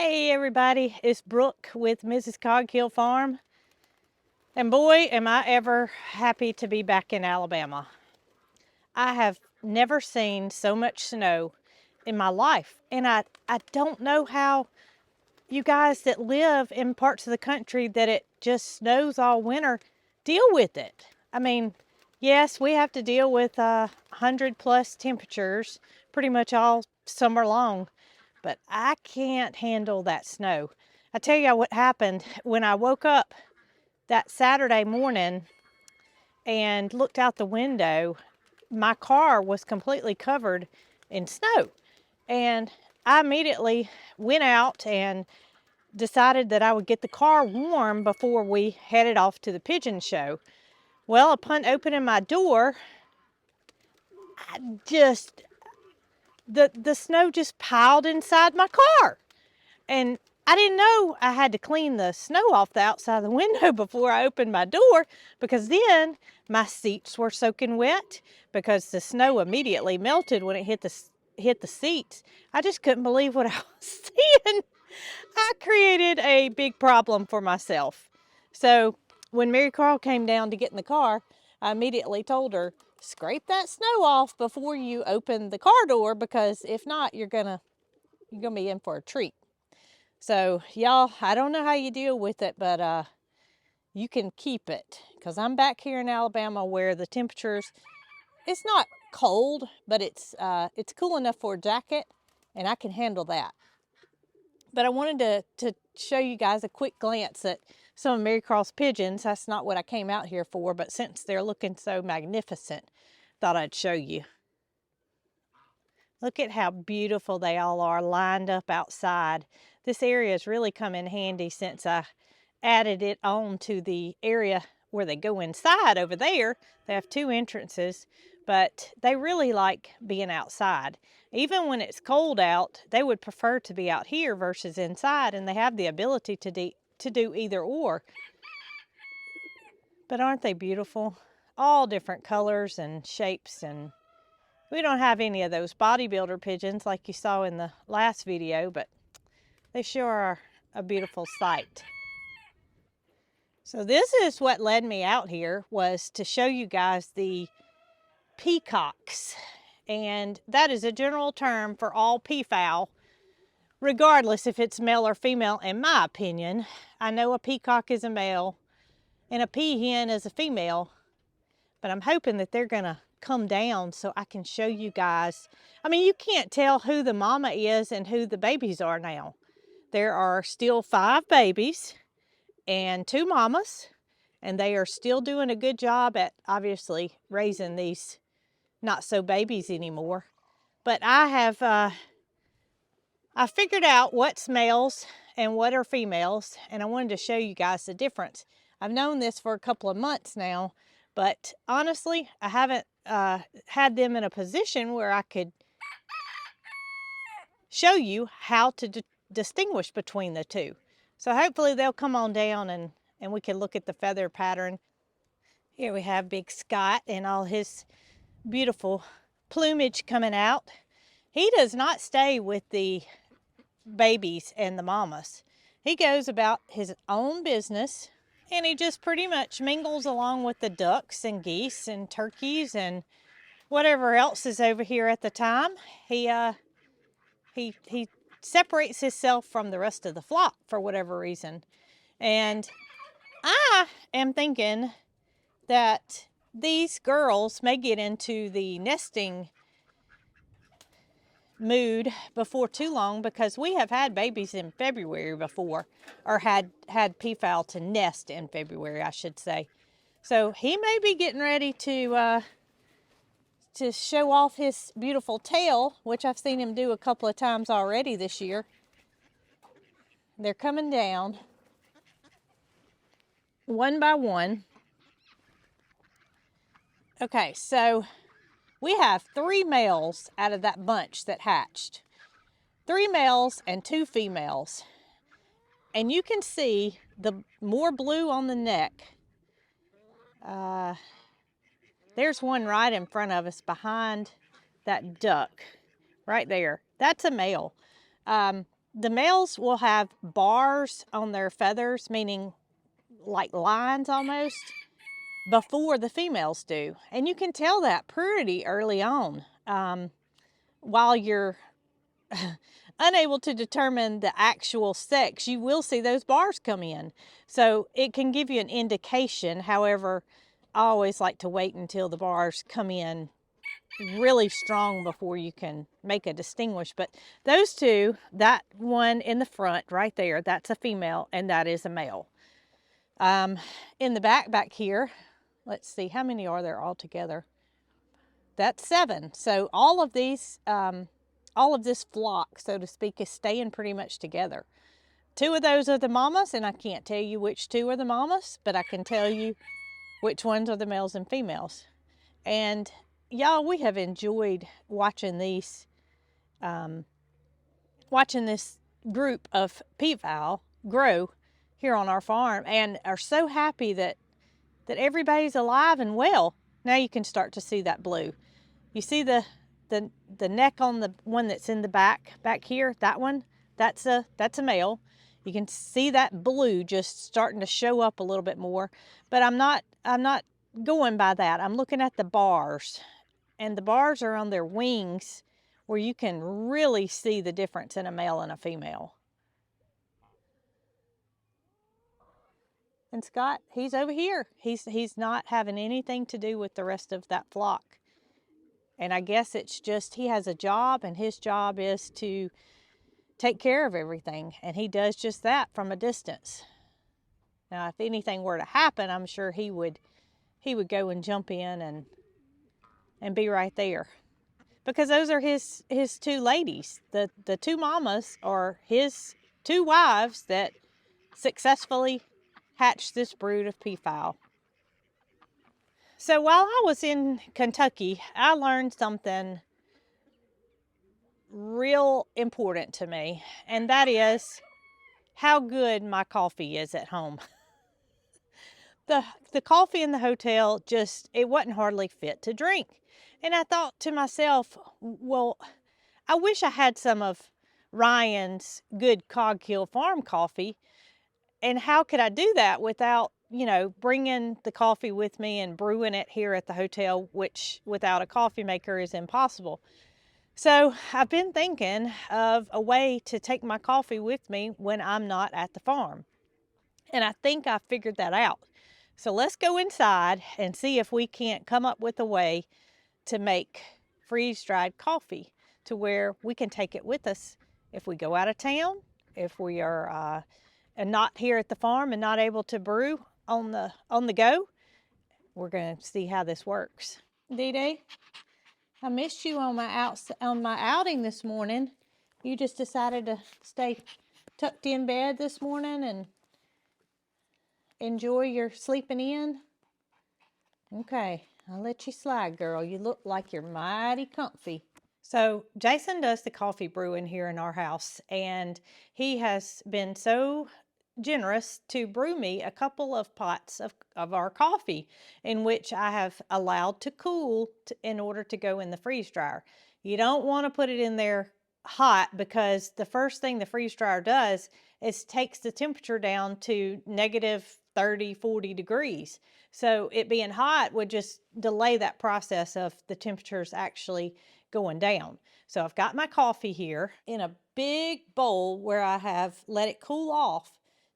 Hey everybody, it's Brooke with Mrs. Cog Hill Farm. And boy, am I ever happy to be back in Alabama. I have never seen so much snow in my life. And I don't know how you guys that live in parts of the country that it just snows all winter deal with it. I mean, yes, we have to deal with 100+ temperatures pretty much all summer long. But I can't handle that snow. I tell you what happened when I woke up that Saturday morning and looked out the window. My car was completely covered in snow. And I immediately went out and decided that I would get the car warm before we headed off to the pigeon show. Well, upon opening my door, the snow just piled inside my car. And I didn't know I had to clean the snow off the outside of the window before I opened my door, because then my seats were soaking wet because the snow immediately melted when it hit the seats. I just couldn't believe what I was seeing. I created a big problem for myself. So when Marycarl came down to get in the car, I immediately told her, scrape that snow off before you open the car door, because if not, you're gonna be in for a treat. So y'all, I don't know how you deal with it, but you can keep it, because I'm back here in Alabama where the temperatures, it's not cold, but it's cool enough for a jacket, and I can handle that. But I wanted to show you guys a quick glance at some of Marycarl's pigeons. That's not what I came out here for, but since they're looking so magnificent, thought I'd show you. Look at how beautiful they all are lined up outside. This area has really come in handy since I added it on to the area where they go inside over there. They have 2 entrances, but they really like being outside. Even when it's cold out, they would prefer to be out here versus inside, and they have the ability to do either or. But aren't they beautiful? All different colors and shapes, and we don't have any of those bodybuilder pigeons like you saw in the last video, but they sure are a beautiful sight. So this is what led me out here, was to show you guys the peacocks. And that is a general term for all peafowl, regardless if it's male or female, in my opinion. I know a peacock is a male and a peahen is a female, but I'm hoping that they're gonna come down so I can show you guys. I mean, you can't tell who the mama is and who the babies are now. There are still 5 babies and 2 mamas, and they are still doing a good job at obviously raising these not so babies anymore. But I have I figured out what's males and what are females, and I wanted to show you guys the difference. I've known this for a couple of months now, but honestly, I haven't had them in a position where I could show you how to distinguish between the two. So hopefully they'll come on down and we can look at the feather pattern. Here we have Big Scott and all his beautiful plumage coming out. He does not stay with the babies and the mamas. He goes about his own business, and he just pretty much mingles along with the ducks and geese and turkeys and whatever else is over here at the time. He separates himself from the rest of the flock for whatever reason. And I am thinking that these girls may get into the nesting mood before too long, because we have had babies in February before, or had peafowl to nest in February, I should say. So he may be getting ready to show off his beautiful tail, which I've seen him do a couple of times already this year. They're coming down one by one. Okay, so we have 3 males out of that bunch that hatched. 3 males and 2 females. And you can see the more blue on the neck. There's one right in front of us behind that duck, right there. That's a male. the males will have bars on their feathers, meaning like lines almost, before the females do. And you can tell that pretty early on. While you're unable to determine the actual sex, you will see those bars come in. So it can give you an indication. However, I always like to wait until the bars come in really strong before you can make a distinguish. But those two, that one in the front right there, that's a female and that is a male. In the back here, let's see, how many are there all together? That's 7. So all of these, all of this flock, so to speak, is staying pretty much together. 2 of those are the mamas, and I can't tell you which 2 are the mamas, but I can tell you which ones are the males and females. And y'all, we have enjoyed watching these, watching this group of peafowl grow here on our farm, and are so happy that everybody's alive and well. Now you can start to see that blue. You see the neck on the one that's in the back here, that one, that's a male. You can see that blue just starting to show up a little bit more, but I'm not going by that. I'm looking at the bars, and the bars are on their wings where you can really see the difference in a male and a female. And Scott, he's over here. He's not having anything to do with the rest of that flock. And I guess it's just he has a job, and his job is to take care of everything. And he does just that from a distance. Now, if anything were to happen, I'm sure he would go and jump in and be right there. Because those are his 2 ladies. The 2 mamas are his 2 wives that successfully hatched this brood of peafowl. So while I was in Kentucky, I learned something real important to me, and that is how good my coffee is at home. The coffee in the hotel it wasn't hardly fit to drink. And I thought to myself, well, I wish I had some of Ryan's good Cog Hill Farm coffee. And how could I do that without, bringing the coffee with me and brewing it here at the hotel, which without a coffee maker is impossible. So I've been thinking of a way to take my coffee with me when I'm not at the farm. And I think I figured that out. So let's go inside and see if we can't come up with a way to make freeze-dried coffee to where we can take it with us if we go out of town, if we are not here at the farm and not able to brew on the go. We're going to see how this works. Dee, I missed you on my outing this morning. You just decided to stay tucked in bed this morning and enjoy your sleeping in? Okay, I'll let you slide, girl. You look like you're mighty comfy. So Jason does the coffee brewing here in our house, and he has been so generous to brew me a couple of pots of our coffee, in which I have allowed to cool in order to go in the freeze dryer. You don't want to put it in there hot, because the first thing the freeze dryer does is takes the temperature down to negative 30, 40 degrees. So it being hot would just delay that process of the temperatures actually going down. So I've got my coffee here in a big bowl where I have let it cool off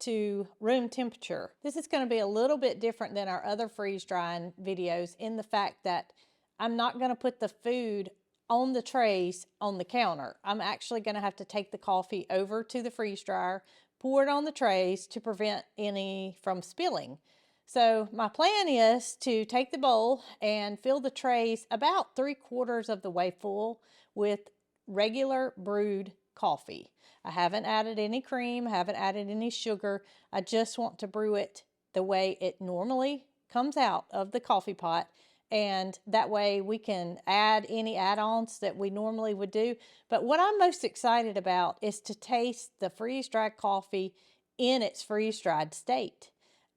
to room temperature. This is going to be a little bit different than our other freeze drying videos in the fact that I'm not going to put the food on the trays on the counter. I'm actually going to have to take the coffee over to the freeze dryer, pour it on the trays to prevent any from spilling. So my plan is to take the bowl and fill the trays about 3/4 of the way full with regular brewed coffee. I haven't added any cream, haven't added any sugar. I just want to brew it the way it normally comes out of the coffee pot. And that way we can add any add-ons that we normally would do. But what I'm most excited about is to taste the freeze-dried coffee in its freeze-dried state.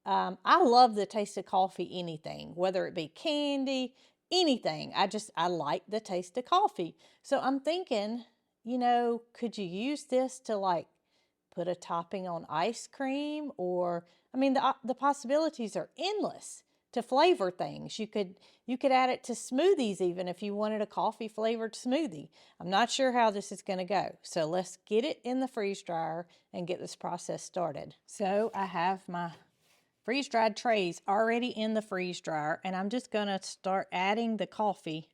I love the taste of coffee, anything, whether it be candy, anything. I like the taste of coffee. So I'm thinking, you know, could you use this to like put a topping on ice cream? Or, I mean, the possibilities are endless to flavor things. You could add it to smoothies even if you wanted a coffee flavored smoothie. I'm not sure how this is going to go. So let's get it in the freeze dryer and get this process started. So I have my freeze dried trays already in the freeze dryer, and I'm just going to start adding the coffee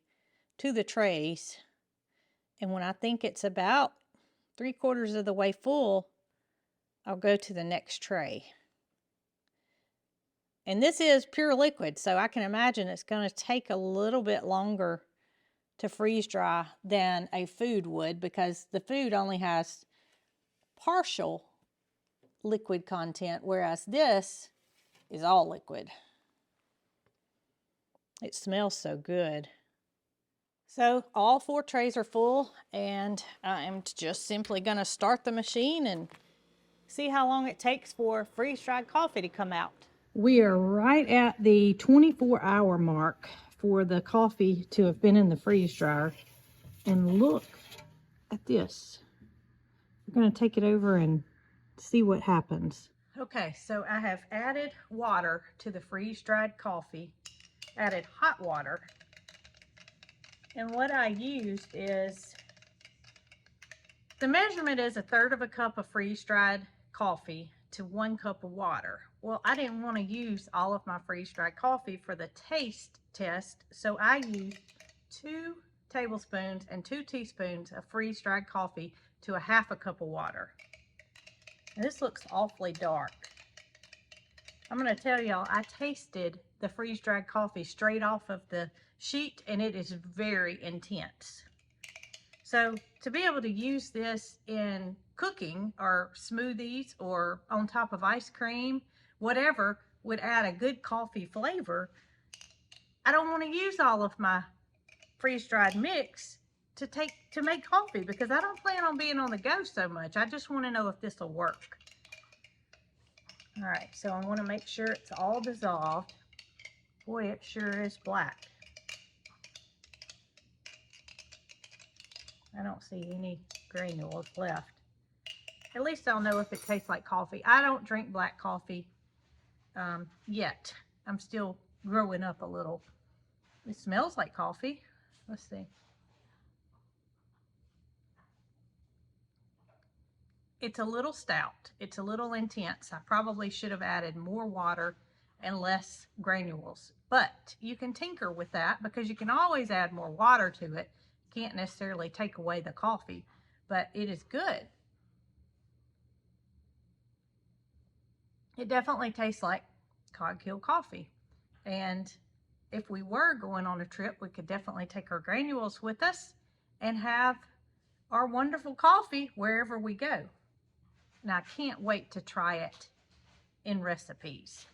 to the trays. And when I think it's about 3/4 of the way full, I'll go to the next tray. And this is pure liquid, so I can imagine it's going to take a little bit longer to freeze dry than a food would, because the food only has partial liquid content, whereas this is all liquid. It smells so good. So all 4 trays are full, and I'm just simply going to start the machine and see how long it takes for freeze-dried coffee to come out. We are right at the 24-hour mark for the coffee to have been in the freeze dryer. And look at this. We're going to take it over and see what happens. Okay, so I have added water to the freeze-dried coffee, added hot water. And what I used is, the measurement is 1/3 cup of freeze-dried coffee to 1 cup of water. Well, I didn't want to use all of my freeze-dried coffee for the taste test, so I used 2 tablespoons and 2 teaspoons of freeze-dried coffee to 1/2 cup of water. And this looks awfully dark. I'm going to tell y'all, I tasted the freeze-dried coffee straight off of the sheet, and it is very intense. So to be able to use this in cooking or smoothies or on top of ice cream, whatever would add a good coffee flavor, I don't want to use all of my freeze-dried mix to make coffee, because I don't plan on being on the go so much. I just want to know if this will work. All right, so I want to make sure it's all dissolved. Boy, it sure is black. I don't see any granules left. At least I'll know if it tastes like coffee. I don't drink black coffee yet. I'm still growing up a little. It smells like coffee. Let's see. It's a little stout. It's a little intense. I probably should have added more water and less granules. But you can tinker with that, because you can always add more water to it. Can't necessarily take away the coffee, but it is good. It definitely tastes like Cog Hill coffee. And if we were going on a trip, we could definitely take our granules with us and have our wonderful coffee wherever we go. And I can't wait to try it in recipes.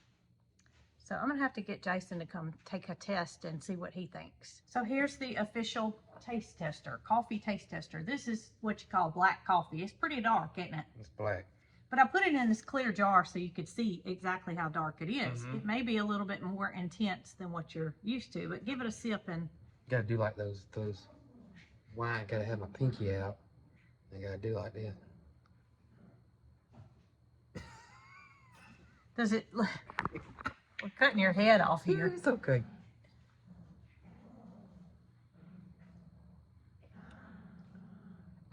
So I'm gonna have to get Jason to come take a test and see what he thinks. So here's the official taste tester, coffee taste tester. This is what you call black coffee. It's pretty dark, isn't it? It's black. But I put it in this clear jar so you could see exactly how dark it is. It may be a little bit more intense than what you're used to, but give it a sip and... You gotta do like those wine, gotta have my pinky out. You gotta do like this. Does it... We're cutting your head off here. It's okay.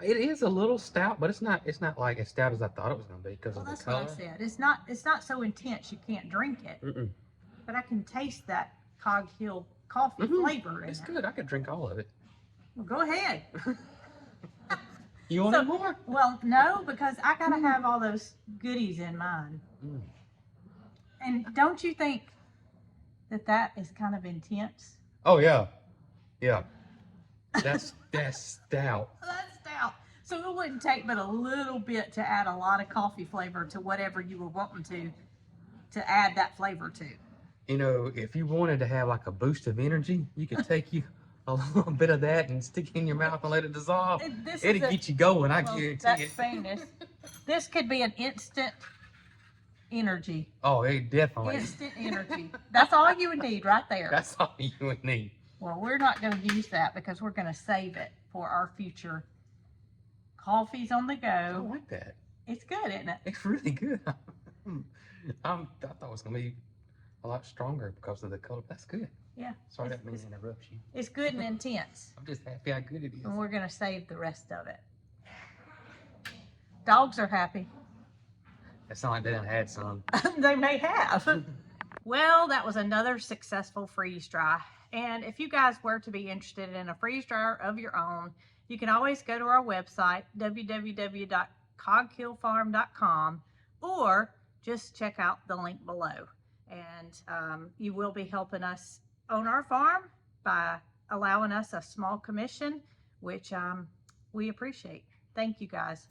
It is a little stout, but it's not like as stout as I thought it was gonna be because of the color. That's what I said. It's not so intense you can't drink it. But I can taste that Cog Hill coffee flavor in it. It's good. I could drink all of it. Well, go ahead. You want more? Well, no, because I gotta have all those goodies in mine. And don't you think that is kind of intense? Oh yeah, yeah. That's stout. That's stout. So it wouldn't take but a little bit to add a lot of coffee flavor to whatever you were wanting to add that flavor to. You know, if you wanted to have like a boost of energy, you could take you a little bit of that and stick it in your mouth and let it dissolve. It'll get you going, I guarantee that's it. famous. This could be an instant energy. Oh, it definitely. Instant energy. That's all you would need right there. That's all you would need. Well, we're not going to use that because we're going to save it for our future Coffee's on the I go. like that. It's good, isn't it? It's really good. I thought it was gonna be a lot stronger because of the color. That's good. Yeah. Sorry, that means interrupt you. It's good and intense. I'm just happy how good it is. And we're going to save the rest of it. Dogs are happy. It sounds like they done had some. They may have. Well, that was another successful freeze dry. And if you guys were to be interested in a freeze dryer of your own, you can always go to our website, www.coghillfarm.com, or just check out the link below. And you will be helping us own our farm by allowing us a small commission, which we appreciate. Thank you, guys.